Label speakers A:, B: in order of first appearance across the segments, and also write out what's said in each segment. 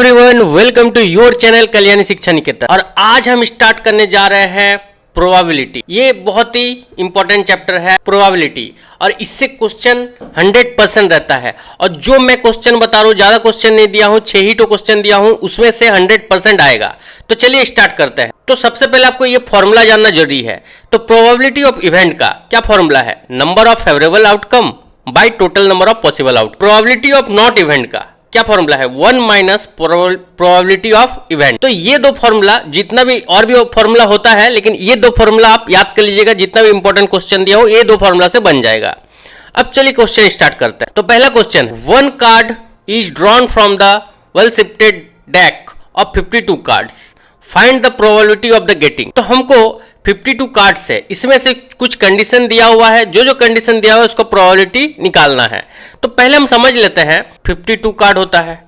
A: Everyone, welcome to your channel Kalyani Shiksha Niketan. और आज हम स्टार्ट करने जा रहे हैं प्रोबेबिलिटी। ये बहुत ही इंपॉर्टेंट चैप्टर है प्रोबेबिलिटी, और इससे क्वेश्चन 100% रहता है। और जो मैं क्वेश्चन बता रहा हूँ, ज्यादा क्वेश्चन नहीं दिया हूँ, 6 ही तो क्वेश्चन दिया हूँ, उसमें से 100% आएगा। तो चलिए स्टार्ट करते हैं। तो सबसे पहले आपको ये फॉर्मूला जानना जरूरी है। तो प्रोबेबिलिटी ऑफ इवेंट का क्या फॉर्मूला है? Number of favourable outcome by total number of possible outcome. Probability of not event का क्या फॉर्मूला है? 1 माइनस प्रोबेबिलिटी ऑफ इवेंट। तो ये दो फॉर्मूला, जितना भी और भी फॉर्मूला होता है, लेकिन ये दो फॉर्मूला आप याद कर लीजिएगा। जितना भी इंपॉर्टेंट क्वेश्चन दिया हो, ये दो फॉर्मूला से बन जाएगा। अब चलिए क्वेश्चन स्टार्ट करते हैं। तो पहला question, 1 card is drawn from the well shifted deck of 52 cards, find the probability of the getting. तो हमको 52 कार्ड्स है, इसमें से कुछ कंडीशन दिया हुआ है, जो कंडीशन दिया हुआ है उसको प्रोबेबिलिटी निकालना है। तो पहले हम समझ लेते हैं। 52 कार्ड होता है,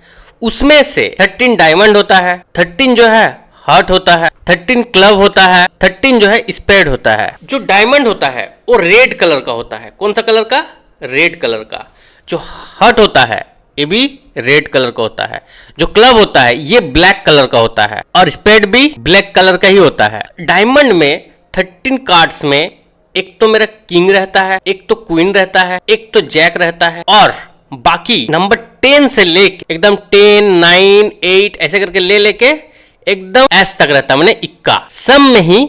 A: उसमें से 13 डायमंड होता है, 13 जो है हार्ट होता है, 13 क्लब होता है, 13 जो है स्पेड होता है। जो डायमंड होता है वो रेड कलर का होता है। कौन सा कलर का? रेड कलर का। जो हार्ट होता है ये भी रेड कलर का होता है। जो क्लब होता है ये ब्लैक कलर का होता है, और स्पेड भी ब्लैक कलर का ही होता है। डायमंड में 13 कार्ड्स में एक तो मेरा किंग रहता है, एक तो क्वीन रहता है, एक तो जैक रहता है, और बाकी नंबर 10 से लेके एकदम 10, 9, 8 ऐसे करके लेके एकदम एस तक रहता है, मैंने इक्का सब में ही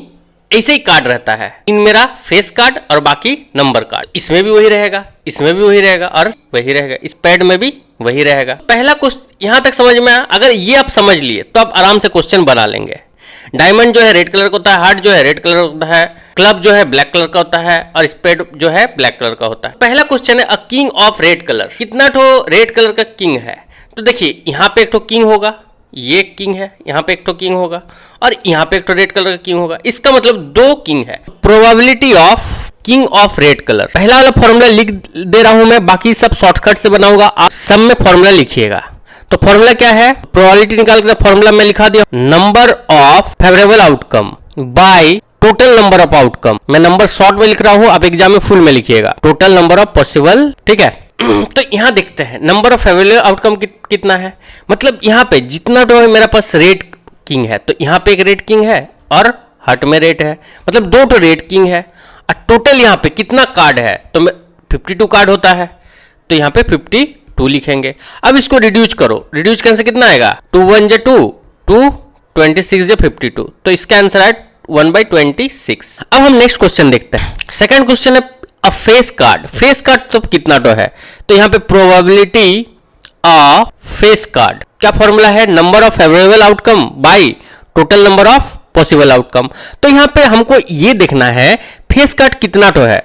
A: ऐसे ही कार्ड रहता है। इन मेरा फेस कार्ड और बाकी नंबर कार्ड। इसमें भी वही रहेगा, इसमें भी वही रहेगा, और वही रहेगा, इस पैड में भी वही रहेगा। पहला क्वेश्चन यहां तक समझ में आया। अगर ये आप समझ लिए तो आप आराम से क्वेश्चन बना लेंगे। डायमंड जो है रेड कलर का होता है, हार्ट जो है रेड कलर का होता है, क्लब जो है ब्लैक कलर का होता है, और स्पेड जो है ब्लैक कलर का होता है। पहला क्वेश्चन है, a king of red colour. कितना ठो रेड कलर का किंग है? तो देखिए यहाँ पे एक ठो किंग होगा, ये किंग है, यहाँ पे एक ठो किंग होगा, और यहाँ पे एक ठो रेड कलर का किंग होगा। इसका मतलब 2 किंग है। Probability of king of red colour. पहला वाला फॉर्मूला लिख दे रहा हूं मैं, बाकी सब शॉर्टकट से बनाऊंगा, आप सब में फॉर्मूला लिखिएगा। तो फॉर्मूला क्या है? प्रोबेबिलिटी निकाल कर फॉर्मूला में लिखा दिया, number of favourable outcome by total number of outcome. मैं नंबर शॉर्ट में लिख रहा हूं, आप एग्जाम में फुल में लिखिएगा। टोटल नंबर ऑफ पॉसिबल, ठीक है। तो यहां देखते हैं नंबर ऑफ फेवरेबल आउटकम कितना है। मतलब यहां पे जितना तो मेरा पास रेड किंग है, तो यहां पे एक रेड किंग है और हार्ट में रेड है, मतलब 2 तो रेड किंग है। और टोटल यहां पे कितना कार्ड है? तो 52 कार्ड होता है, तो यहां पे 52 लिखेंगे। अब इसको रिड्यूस करो, रिड्यूस करने से कितना आएगा? 2 1 जा 2, 2 26 जा 52। तो इसका आंसर है 1/26। अब हम नेक्स्ट क्वेश्चन देखते हैं। सेकंड क्वेश्चन है, अ फेस कार्ड। फेस कार्ड तो कितना तो है? तो यहां पे प्रोबेबिलिटी ऑफ फेस कार्ड क्या फॉर्मूला है? Number of favourable outcome by total number of possible outcome. तो यहां पे हमको ये देखना है फेस कार्ड कितना तो है।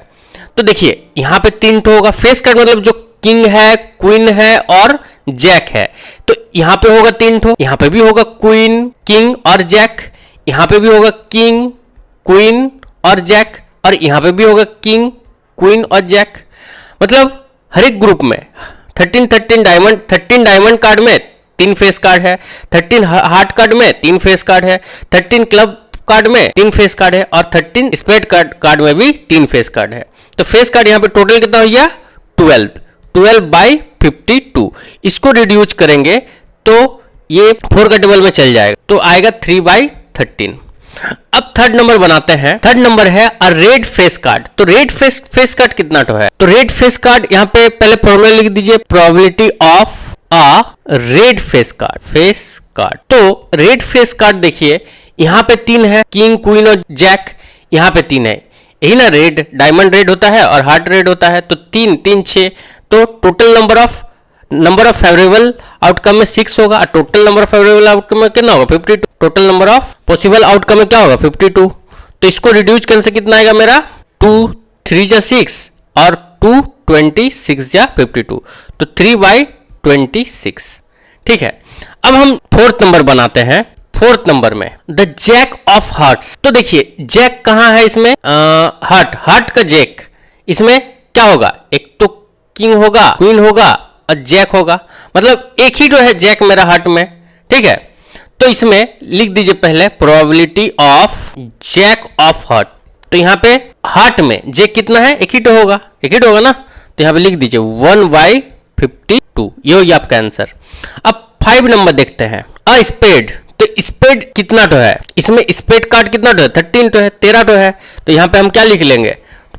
A: तो देखिए यहां पे 3 तो होगा। फेस कार्ड मतलब जो किंग है, क्वीन है और जैक है। तो यहां पे होगा 3 ठो, यहां पे भी होगा क्वीन, किंग और जैक, यहां पे भी होगा किंग, क्वीन और जैक, और यहां पे भी होगा किंग, क्वीन और जैक। मतलब हर एक ग्रुप में 13 डायमंड कार्ड में 3 फेस कार्ड है, 13 हार्ट कार्ड में 3 फेस कार्ड है, 13 क्लब कार्ड में 3 फेस कार्ड है, और 13 स्पेड कार्ड में भी 3 फेस कार्ड है। तो फेस कार्ड यहाँ पे टोटल कितना हो गया? 12/52। इसको रिड्यूस करेंगे तो ये 4 का टेबल में चल जाएगा, तो आएगा 3/13। अब थर्ड नंबर बनाते हैं। थर्ड नंबर है अ रेड फेस कार्ड। तो रेड फेस कार्ड कितना तो है? तो रेड फेस कार्ड यहाँ पे पहले फॉर्मूला लिख दीजिए, probability of a red face card. तो रेड फेस कार्ड देखिए यहाँ पे 3 है, किंग, क्वीन और जैक। यहाँ पे 3 है, यही ना रेड, डायमंड रेड होता है और हार्ट रेड होता है। तो 3 3 6, तो total number of favourable outcome में 6 होगा, और total number of favourable outcome में कितना होगा? 52। Total number of possible outcome में क्या होगा? 52। तो इसको रिड्यूस करने से कितना आएगा मेरा? 2 3 जा 6 और 2 26 जा 52, तो 3/26। ठीक है। अब हम फोर्थ नंबर बनाते हैं। फोर्थ नंबर में द जैक ऑफ हार्ट्स। तो देखिए जैक कहां है इसमें? हार्ट का जैक। इसमें क्या होगा? एक तो किंग होगा, क्वीन होगा और जैक होगा, मतलब एक ही तो है जैक मेरा हार्ट में। ठीक है, तो इसमें लिख दीजिए पहले probability of jack of heart. तो यहाँ पे हार्ट में जैक कितना है? एक ही तो होगा, ना। तो यहाँ पे लिख दीजिए 1/52। ये हो गया आपका आंसर। अब 5 नंबर देखते हैं, अ स्पेड। तो स्पेड कितना तो है, इसमें स्पेड कार्ड कितना तो है, 13 तो है, 13 तो है। तो यहाँ पे हम क्या लिख लेंगे,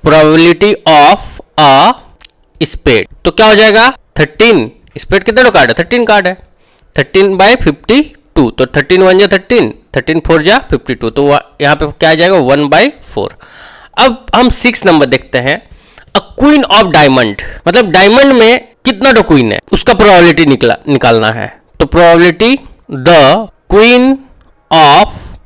A: प्रोबेबिलिटी ऑफ अ स्पेड। तो क्या हो जाएगा 13, स्पेड कितना तो कार्ड है, 13 कार्ड है, 13/52। तो 13 1 जा 13, 13 4 जा 52। तो यहाँ पे क्या आ जाएगा 1/4। अब हम 6 नंबर देखते हैं, अ क्वीन ऑफ डायमंड। मतलब डायमंड में कितना तो क्वीन है, उसका प्रोबेबिलिटी निकालना है। तो probability the queen of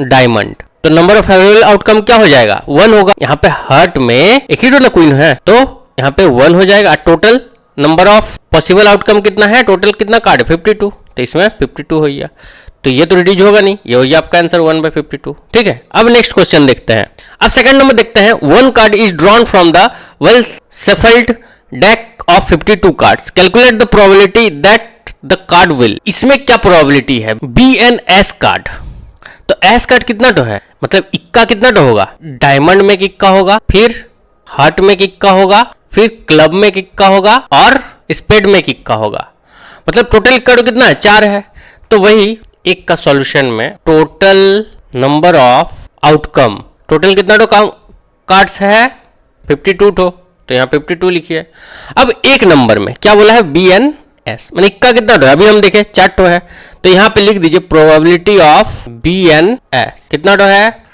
A: diamond. तो नंबर ऑफ फेवरेबल आउटकम क्या हो जाएगा, 1 होगा। यहाँ पे हार्ट में एक ही तो ना क्वीन है, तो यहाँ पे 1 हो जाएगा। Total number of possible outcome कितना है, टोटल कितना कार्ड है 52। तो इसमें 52 हो गया, तो ये तो रिड्यूस होगा नहीं, ये हो गया आपका आंसर 1/52। ठीक है, अब नेक्स्ट क्वेश्चन देखते हैं। अब सेकंड नंबर देखते हैं, 1 card is drawn from the well shuffled deck of 52 cards, calculate the probability that the card will. इसमें क्या प्रोबेबिलिटी है, बी एन एस कार्ड। तो एस कार्ड कितना तो है, मतलब इक्का कितना तो होगा, डायमंड में इक्का होगा, फिर हार्ट में इक्का होगा, फिर क्लब में इक्का होगा और स्पेड में इक्का होगा। मतलब टोटल कार्ड कितना है, 4 है। तो वही एक का सॉल्यूशन में total number of outcome, total कितना तो कार्ड्स है 52 तो यहाँ 52 लिखिए। अब एक नंबर में क्या बोला है, बी एन एस, मैंने इक्का कितना तो है, अभी हम देखें 4 तो है, तो यहाँ पे लिख दीजिए probability of B N S कितना तो है,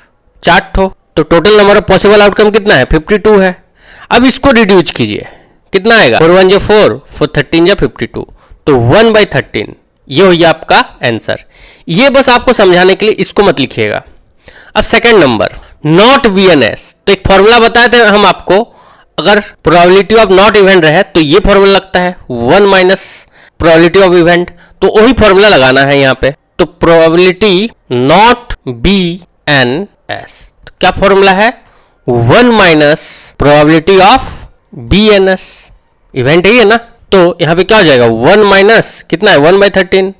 A: 4 तो total number of possible outcome कितना है 52 है। अब इसको रिड्यूस कीजिए, कितना आएगा 4 1 जा 4, 4 13 जा 52, तो 1/13। ये हो गया आपका आंसर। ये बस आपको समझाने के लिए, इसको मत लिखिएगा। अब सेकंड नंबर, नॉट वीएनएस। तो एक फॉर्मूला बताए थे हम आपको, अगर प्रोबेबिलिटी ऑफ नॉट इवेंट रहे तो ये फॉर्मूला लगता है 1 माइनस प्रोबेबिलिटी ऑफ इवेंट। तो वही फॉर्मूला लगाना है यहाँ पे। तो probability not B N S, तो क्या फॉर्मूला है 1 minus probability of B N S, event ही है ना। तो यहाँ पे क्या हो जाएगा 1 माइनस कितना है 1/13,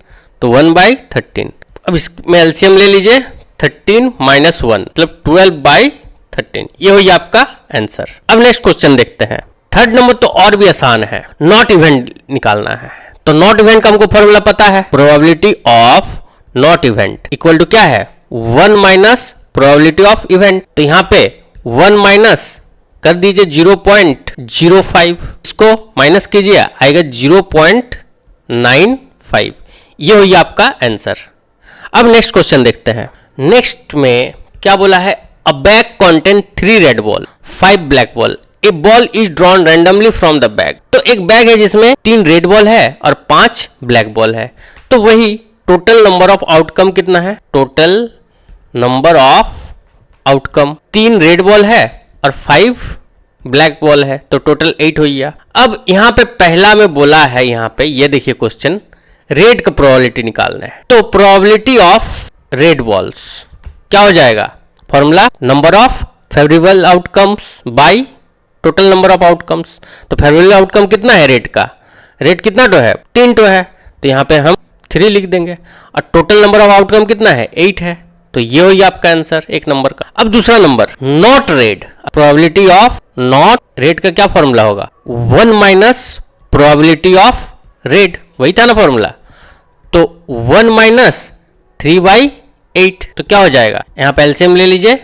A: तो 1/13। अब इसमें एलसीएम ले लीजिए, 13 माइनस 1 मतलब 12/13। ये हो गया आपका आंसर। अब नेक्स्ट क्वेश्चन देखते हैं। थर्ड नंबर तो और भी आसान है, नॉट इवेंट निकालना है। तो नॉट इवेंट का हमको फॉर्मूला पता है, probability of not event equal to क्या है 1 माइनस प्रोबेबिलिटी ऑफ इवेंट। तो यहाँ पे 1 माइनस कर दीजिए 0.05, इसको माइनस कीजिए आएगा 0.95। ये हुई आपका आंसर। अब नेक्स्ट क्वेश्चन देखते हैं। नेक्स्ट में क्या बोला है, अ bag contain 3 red ball 5 black ball, A ball is drawn randomly from the bag. तो एक बैग है जिसमें 3 रेड बॉल है और 5 ब्लैक बॉल है। तो वही टोटल नंबर ऑफ आउटकम कितना है, total number of outcome 3 red ball है और 5 ब्लैक बॉल है, तो टोटल 8 हो गया। अब यहाँ पे पहला में बोला है, यहाँ पे ये देखिए क्वेश्चन, रेड का प्रोबेबिलिटी निकालना है। तो प्रोबेबिलिटी ऑफ रेड बॉल्स क्या हो जाएगा, formula number of favourable outcomes by total number of outcomes. तो फेवरेबल आउटकम कितना है रेड का, रेड कितना तो है 3 तो है, तो यहाँ पे हम 3 लिख देंगे। और टोटल नंबर ऑफ आउटकम कितना है 8 है, तो ये हो गया आपका आंसर एक नंबर का। अब दूसरा number, not red, probability of not red का क्या फॉर्मूला होगा 1 माइनस प्रोबेबिलिटी ऑफ रेड, वही था ना फॉर्मूला। तो 1 माइनस 3/8, तो क्या हो जाएगा, यहाँ पे एलसीएम ले लीजिए,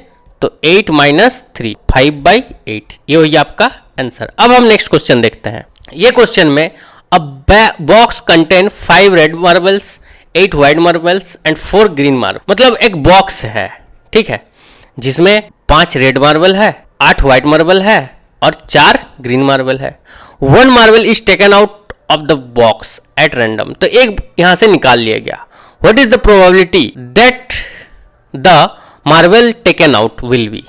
A: तो 8 माइनस 3 5/8। ये हो गया आपका आंसर। अब हम नेक्स्ट क्वेश्चन देखते हैं। ये क्वेश्चन में अ box contain 5 red marbles 8 white marbles and 4 green marble. मतलब एक बॉक्स है, ठीक है, जिसमें 5 रेड मार्बल है, 8 व्हाइट मार्बल है और 4 ग्रीन मार्बल है। 1 marble is taken out of the box at random. तो एक यहां से निकाल लिया गया। What is the probability that the marble taken out will be.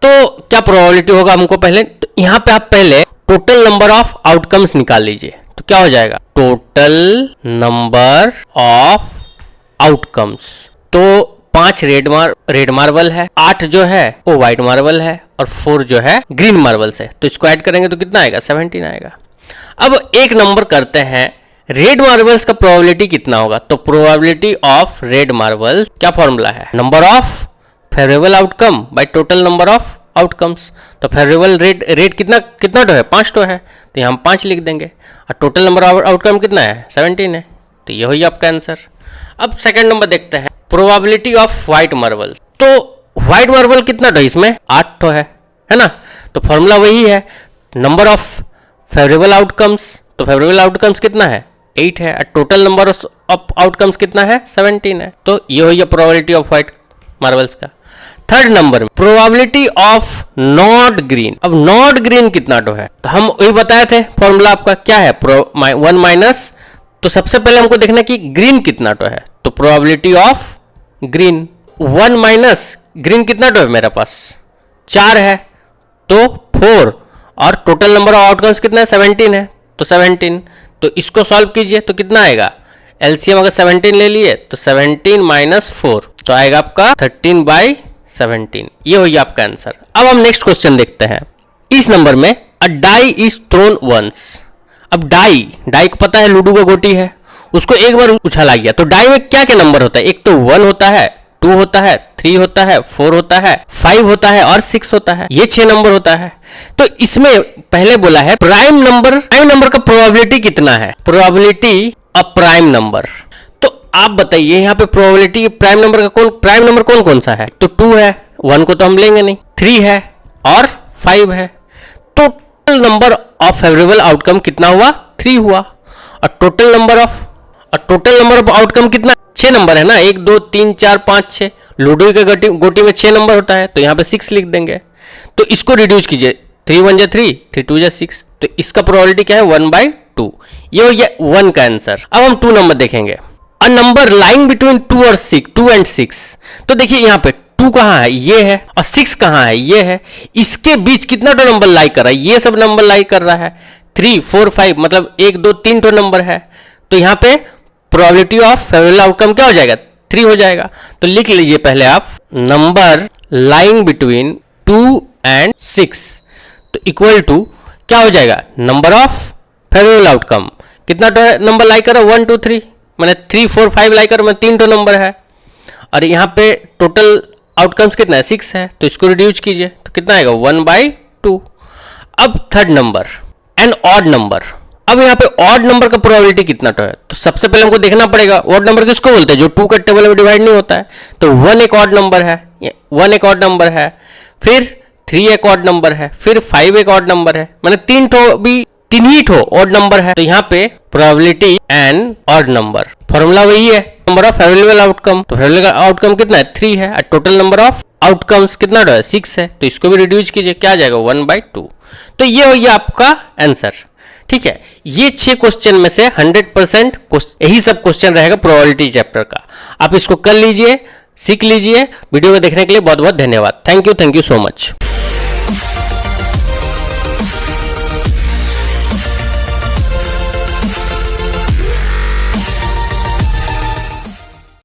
A: तो क्या प्रोबेबिलिटी होगा हमको पहले, तो यहां पे आप पहले टोटल नंबर ऑफ आउटकम्स निकाल लीजिए। तो क्या हो जाएगा, टोटल नंबर ऑफ आउटकम्स। तो 5 रेड मार्बल है, 8 जो है वो व्हाइट मार्बल है और 4 जो है ग्रीन मार्बल है। तो इसको ऐड करेंगे तो कितना आएगा 17 आएगा। अब एक नंबर करते हैं, रेड मार्बल्स का प्रोबेबिलिटी कितना होगा। तो प्रोबेबिलिटी ऑफ रेड मार्बल्स क्या फॉर्मूला है, number of favourable outcome by total number of outcomes. तो फेवरेबल रेट कितना तो है 5 तो है, तो यहाँ हम 5 लिख देंगे। और टोटल नंबर ऑफ आउटकम कितना है 17 है, तो ये हुई आपका आंसर। अब सेकंड नंबर देखते हैं, प्रोबेबिलिटी ऑफ व्हाइट मार्बल। तो व्हाइट मार्बल कितना तो इसमें 8 तो है ना। तो फॉर्मूला वही है, नंबर ऑफ फेवरेबल आउटकम्स। तो फेवरेबल आउटकम्स कितना है 8 है, और टोटल नंबर ऑफ आउटकम्स कितना है 17 है। तो ये हुई है प्रोबेबिलिटी ऑफ व्हाइट मार्बल्स का। थर्ड नंबर में प्रोबेबिलिटी ऑफ नॉट ग्रीन। अब नॉट ग्रीन कितना तो है, तो हम वही बताए थे फॉर्मूला आपका क्या है 1 माइनस। तो सबसे पहले हमको देखना कि ग्रीन कितना तो है, तो probability of green 1 minus green कितना तो है मेरे पास 4 है, तो 4, और टोटल नंबर ऑफ आउटकम्स कितना है 17 है, तो 17। तो इसको सॉल्व कीजिए तो कितना आएगा, एलसीएम अगर 17 ले लिए तो 17 माइनस 4 तो आएगा आपका 13/17। ये हुई आपका आंसर। अब हम नेक्स्ट क्वेश्चन देखते हैं। इस नंबर में अ डाई इज थ्रोन वंस। अब डाई को पता है लूडो का गोटी है, उसको एक बार उछाला गया, तो डाई में क्या क्या नंबर होता है, एक तो 1 होता है, 2 होता है, 3 होता है, 4 होता है, 5 होता है और 6 होता है। ये 6 नंबर होता है। तो इसमें पहले बोला है प्राइम नंबर का प्रोबेबिलिटी कितना है, प्रोबेबिलिटी ऑफ प्राइम नंबर। तो आप बताइए यहाँ पे प्रोबेबिलिटी प्राइम नंबर कौन कौन सा है, तो 2 है, 1 को तो हम लेंगे नहीं, 3 है और 5 है। तो total number of favourable outcome कितना हुआ 3 हुआ, और टोटल नंबर ऑफ आउटकम कितना 6 नंबर है ना, 1 2 3 4 5 6। लूडो के गोटी में 6 नंबर होता है, तो यहाँ पे 6 लिख देंगे। तो इसको रिड्यूस कीजिए, 3 1 जा 3, 3 2 जा 6, तो इसका प्रोबेबिलिटी क्या है 1/2। ये हो गया 1 का आंसर। अब हम 2 नंबर देखेंगे। A number lying between 2 and 6। तो देखिए यहाँ पे 2 कहाँ है, ये है, और 6 कहाँ है, ये है। इसके बीच कितना तो नंबर लाई कर रहा है, ये सब नंबर लाई कर रहा है 3 4 5, मतलब 1 2 3 तो नंबर है। तो यहाँ पे प्रोबेबिलिटी ऑफ फेवरेबल आउटकम क्या हो जाएगा 3 हो जाएगा। तो लिख लीजिए पहले आप नंबर लाइंग बिटवीन 2 एंड 6, तो इक्वल टू क्या हो जाएगा, नंबर ऑफ फेवरेबल आउटकम कितना तो नंबर लाई कर 1 2 3, मैंने 3 4 5 लाई कर 3 तो नंबर है, और यहाँ पे टोटल आउटकम्स कितना है 6 है, तो इसको रिड्यूस कीजिए तो कितना आएगा 1/2। अब third number an odd number. अब यहाँ पे ऑड नंबर का प्रोबेबिलिटी कितना तो है, तो सबसे पहले हमको देखना पड़ेगा ऑड नंबर किसको बोलते हैं, जो 2 का टेबल में डिवाइड नहीं होता है। तो 1 एक ऑड नंबर है, 1 एक ऑड नंबर है, फिर 3 एक ऑड नंबर है, फिर 5 एक ऑड नंबर है, मैंने 3 ही ठो ऑड नंबर है। तो यहाँ पे probability an odd number, formula वही है नंबर ऑफ फेवरेबल आउटकम। तो फेवरेबल आउटकम कितना है 3 है, और टोटल नंबर ऑफ आउटकम्स कितना है 6 है, तो इसको भी रिड्यूस कीजिए क्या आ जाएगा 1/2। तो ये हो गया आपका आंसर। ठीक है, ये 6 क्वेश्चन में से 100% यही सब क्वेश्चन रहेगा प्रोबेबिलिटी चैप्टर का। आप इसको कर लीजिए, सीख लीजिए। वीडियो को देखने के लिए बहुत बहुत धन्यवाद। Thank you so much.